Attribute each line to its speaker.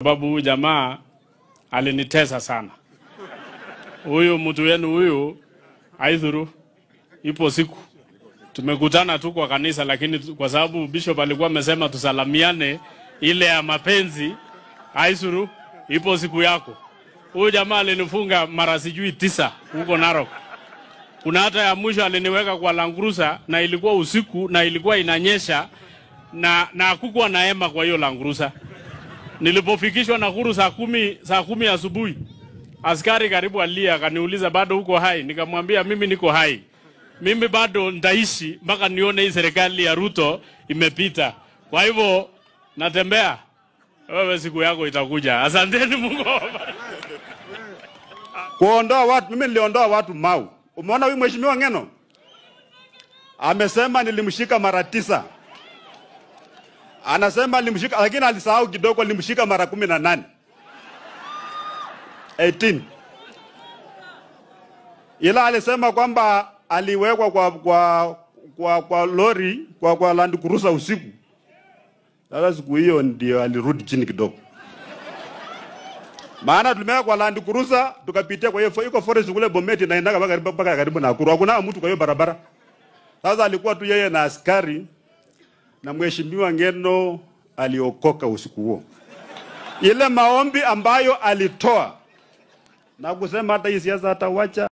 Speaker 1: Sababu huyu jamaa alinitesa sana. Huyu mtu wenu huyu aidhuru ipo siku tumekutana tu kwa kanisa, lakini kwa sababu bishop alikuwa amesema tusalamiane ile ya mapenzi, aidhuru ipo siku yako. Huyu jamaa alinifunga mara sijui 9 huko Narok. Kuna hata ya mwisho aliniweka kwa Langrusa na ilikuwa usiku na ilikuwa inanyesha na hakukuwa na hema kwa hiyo Langrusa. Nilipofikishwa Nakuru saa 10 asubuhi, askari karibu alia akaniuliza bado uko hai? Nikamwambia mimi niko hai. Mimi bado ndaishi mpaka nione hii serikali ya Ruto imepita. Kwa hivyo natembea. Wewe siku yako itakuja. Asanteni Mungu.
Speaker 2: Kuondoa watu, mimi niliondoa watu Mau. Umeona huyu mheshimiwa Ngeno? Amesema nilimshika mara 9. Anasema nilimshika, lakini alisahau kidogo, nilimshika mara 18. 18. Ila alisema kwamba aliwekwa kwa lori, kwa Land Cruiser usiku. Sasa siku hiyo ndio alirudi chini kidogo. Maana tulimeka kwa Land Cruiser tukapitia kwa hiyo iko forest kule Bometi na inaenda mpaka karibu na Nakuru. Hakuna mtu kwa hiyo barabara. Sasa alikuwa tu yeye na askari, na mheshimiwa Ngeno aliokoka usiku huo. Ile maombi ambayo alitoa na kusema hata hii siasa hata wacha